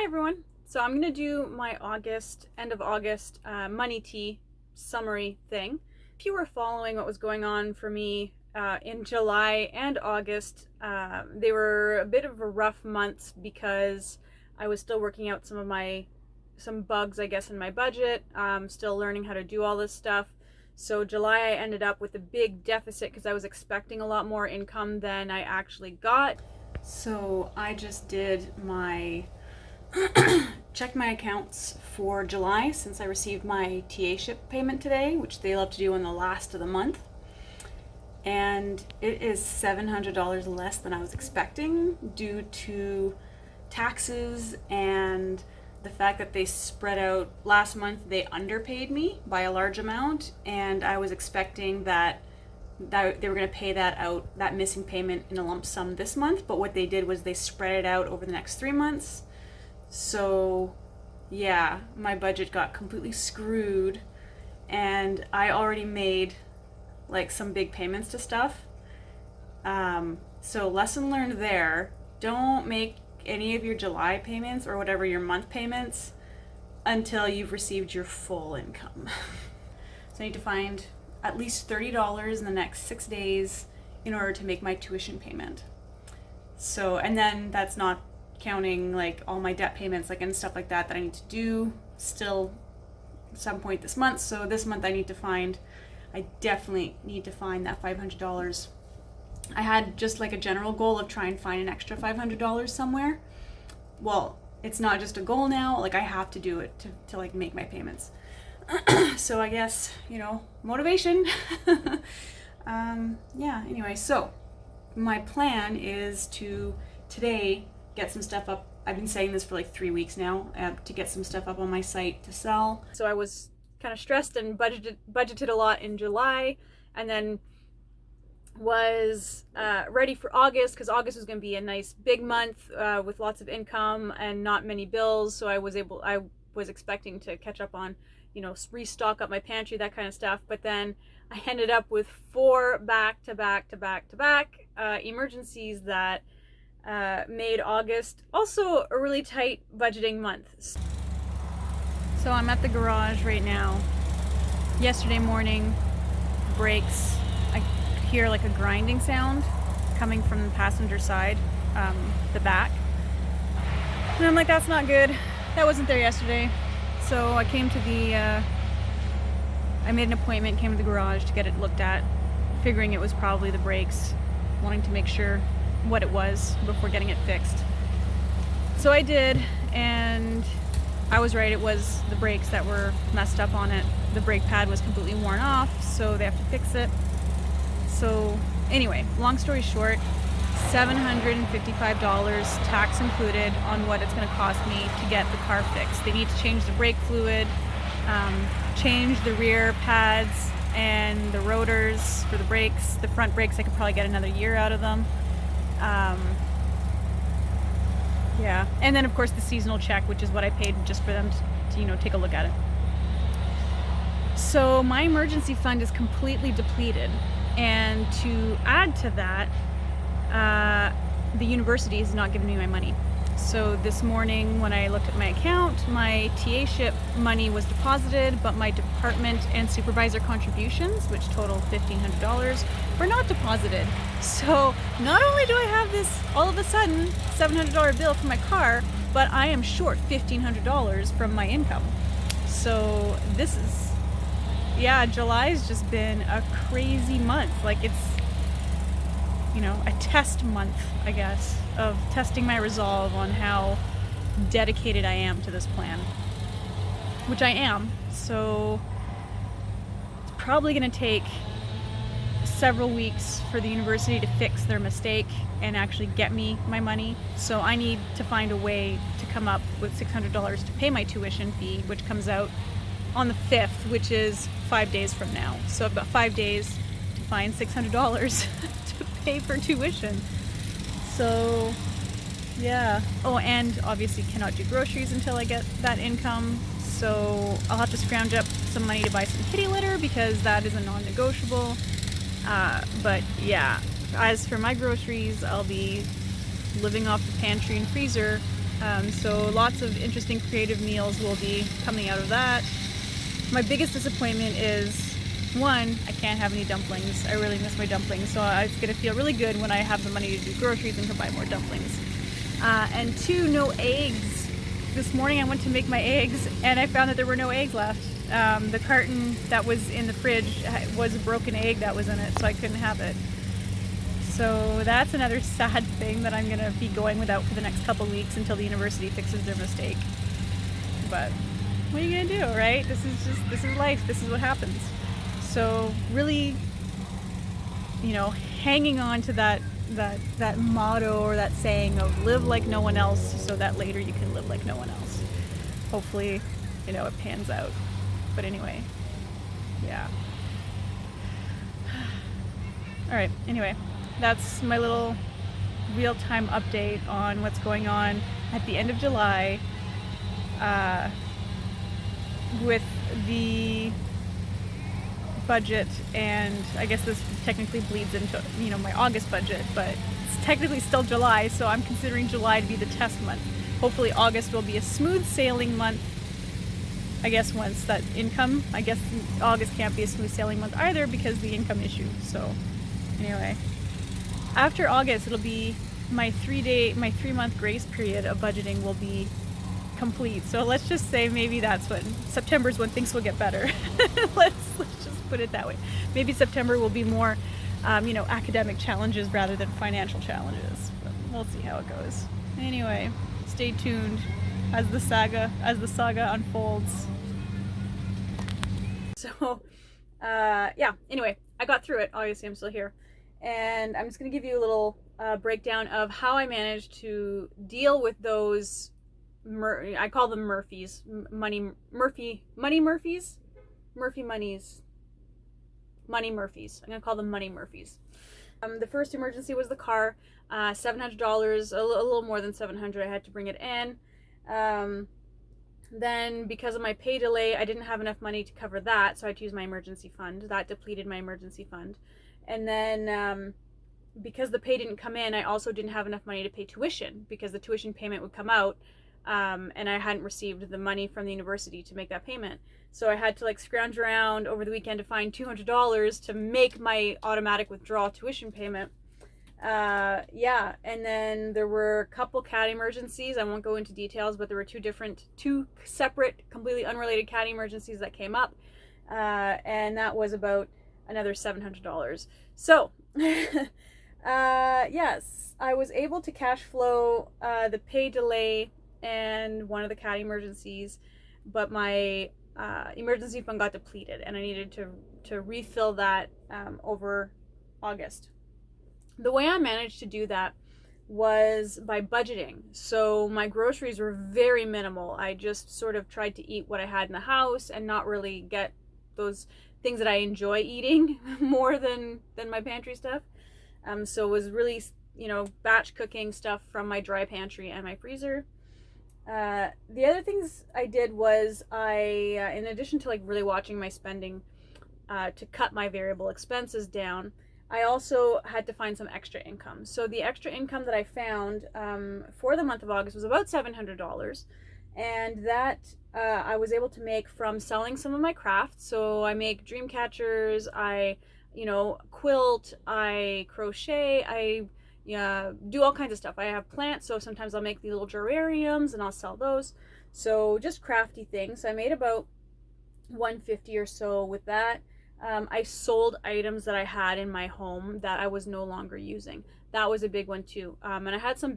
Hi everyone. So I'm gonna do my end of August money tea summary thing. If you were following what was going on for me in July and August, they were a bit of a rough months because I was still working out some bugs, I guess, in my budget. Still learning how to do all this stuff. So July I ended up with a big deficit because I was expecting a lot more income than I actually got. So I just did my checked my accounts for July since I received my TA ship payment today, which they love to do in the last of the month. And it is $700 less than I was expecting due to taxes and the fact that they spread out. Last month they underpaid me by a large amount, and I was expecting that they were going to pay that out, that missing payment, in a lump sum this month, but what they did was they spread it out over the next 3 months. So yeah, my budget got completely screwed, and I already made like some big payments to stuff. So lesson learned there, don't make any of your July payments or whatever your month payments until you've received your full income. So I need to find at least $30 in the next 6 days in order to make my tuition payment. So, and then that's not counting like all my debt payments, like, and stuff like that I need to do still at some point this month. So this month I definitely need to find that $500. I had just like a general goal of trying to find an extra $500 somewhere. Well, it's not just a goal now, like I have to do it to like make my payments. So I guess, motivation. Yeah, anyway, so my plan is to today get some stuff up. I've been saying this for like 3 weeks now, to get some stuff up on my site to sell. So I was kind of stressed and budgeted a lot in July, and then was ready for August, because August was going to be a nice big month with lots of income and not many bills. So I was expecting to catch up on, restock up my pantry, that kind of stuff. But then I ended up with 4 back-to-back emergencies that made August also a really tight budgeting month. So I'm at the garage right now. Yesterday morning, brakes, I hear like a grinding sound coming from the passenger side, the back. And I'm like, that's not good. That wasn't there yesterday. So I came to I made an appointment, came to the garage to get it looked at, figuring it was probably the brakes, wanting to make sure what it was before getting it fixed. So I did, and I was right, it was the brakes that were messed up on it. The brake pad was completely worn off, so they have to fix it. So anyway, long story short, $755 tax included on what it's going to cost me to get the car fixed. They need to change the brake fluid, change the rear pads and the rotors for the brakes. The front brakes, I could probably get another year out of them. Yeah, and then of course the seasonal check, which is what I paid just for them to take a look at it. So my emergency fund is completely depleted, and to add to that, the university is not giving me my money. So this morning when I looked at my account, my TA ship money was deposited, but my department and supervisor contributions, which total $1,500, were not deposited. So not only do I have this all of a sudden $700 bill for my car, but I am short $1,500 from my income. So this is, July's just been a crazy month. Like, it's a test month, I guess, of testing my resolve on how dedicated I am to this plan, which I am. So it's probably going to take several weeks for the university to fix their mistake and actually get me my money. So I need to find a way to come up with $600 to pay my tuition fee, which comes out on the 5th, which is 5 days from now. So I've got 5 days to find $600 to pay for tuition. So yeah. Oh, and obviously cannot do groceries until I get that income. So I'll have to scrounge up some money to buy some kitty litter, because that is a non-negotiable. But yeah, as for my groceries, I'll be living off the pantry and freezer So lots of interesting creative meals will be coming out of that. My biggest disappointment is, one, I can't have any dumplings. I really miss my dumplings, so it's going to feel really good when I have the money to do groceries and to buy more dumplings. And two, no eggs. This morning I went to make my eggs and I found that there were no eggs left. The carton that was in the fridge was a broken egg that was in it, so I couldn't have it. So that's another sad thing that I'm going to be going without for the next couple weeks until the university fixes their mistake. But what are you going to do, right? This is life. This is what happens. So really, hanging on to that motto or that saying of live like no one else so that later you can live like no one else. Hopefully, it pans out. But anyway, yeah. All right, anyway, that's my little real-time update on what's going on at the end of July with the budget, and I guess this technically bleeds into my August budget, but it's technically still July, so I'm considering July to be the test month. Hopefully August will be a smooth sailing month. I guess once that income, I guess August can't be a smooth sailing month either because the income issue. So anyway, after August it'll be my 3-month grace period of budgeting will be complete. So let's just say maybe that's when September's when things will get better. let's just put it that way. Maybe September will be more academic challenges rather than financial challenges, but we'll see how it goes. Anyway, stay tuned as the saga unfolds. So anyway, I got through it. Obviously I'm still here, and I'm just going to give you a little breakdown of how I managed to deal with those I call them Murphys, money Murphys. I'm gonna call them money Murphys. The first emergency was the car, $700, a little more than $700. I had to bring it in. Then because of my pay delay, I didn't have enough money to cover that, so I had to use my emergency fund. That depleted my emergency fund. And then because the pay didn't come in, I also didn't have enough money to pay tuition because the tuition payment would come out. And I hadn't received the money from the university to make that payment. So I had to scrounge around over the weekend to find $200 to make my automatic withdrawal tuition payment. And then there were a couple CAT emergencies. I won't go into details, but there were two separate, completely unrelated CAT emergencies that came up. And that was about another $700. So, yes, I was able to cash flow the pay delay and one of the CAT emergencies, but my emergency fund got depleted and I needed to refill that over August. The way I managed to do that was by budgeting. So my groceries were very minimal. I just sort of tried to eat what I had in the house and not really get those things that I enjoy eating more than my pantry stuff. So it was really, batch cooking stuff from my dry pantry and my freezer. The other things I did was in addition to really watching my spending to cut my variable expenses down, I also had to find some extra income. So the extra income that I found for the month of August was about $700, and that I was able to make from selling some of my crafts. So I make dream catchers, I quilt, I crochet, I do all kinds of stuff. I have plants, so sometimes I'll make these little geraniums and I'll sell those. So just crafty things. I made about $150 or so with that. I sold items that I had in my home that I was no longer using. That was a big one too. And I had some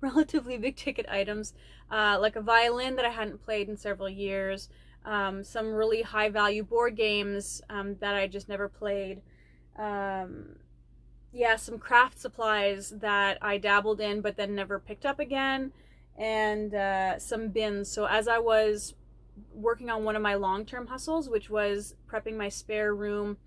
relatively big ticket items, like a violin that I hadn't played in several years, some really high value board games that I just never played. Some craft supplies that I dabbled in but then never picked up again, and some bins. So as I was working on one of my long-term hustles, which was prepping my spare room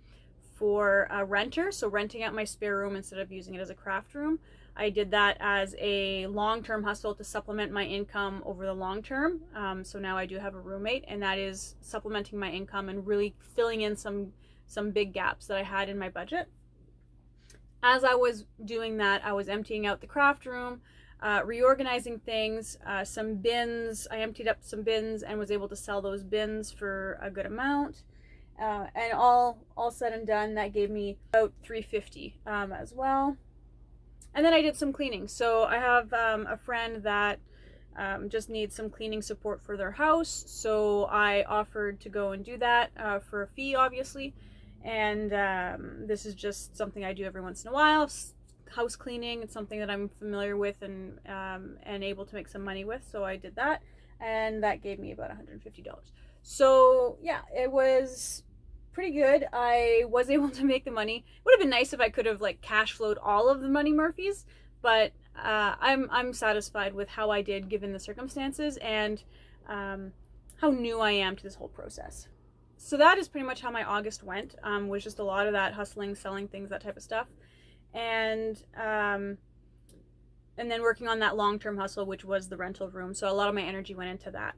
for a renter, so renting out my spare room instead of using it as a craft room, I did that as a long-term hustle to supplement my income over the long term. So now I do have a roommate, and that is supplementing my income and really filling in some big gaps that I had in my budget. As I was doing that, I was emptying out the craft room. reorganizing things, some bins. I emptied up some bins and was able to sell those bins for a good amount. And all said and done, that gave me about $350 as well. And then I did some cleaning. So I have a friend that just needs some cleaning support for their house. So I offered to go and do that for a fee, obviously. And this is just something I do every once in a while. House cleaning. It's something that I'm familiar with and able to make some money with. So I did that, and that gave me about $150. So yeah, it was pretty good. I was able to make the money. It would have been nice if I could have like cash flowed all of the money Murphys, but I'm satisfied with how I did given the circumstances and how new I am to this whole process. So that is pretty much how my August went. Was just a lot of that hustling, selling things, that type of stuff, and then working on that long-term hustle, which was the rental room. So a lot of my energy went into that.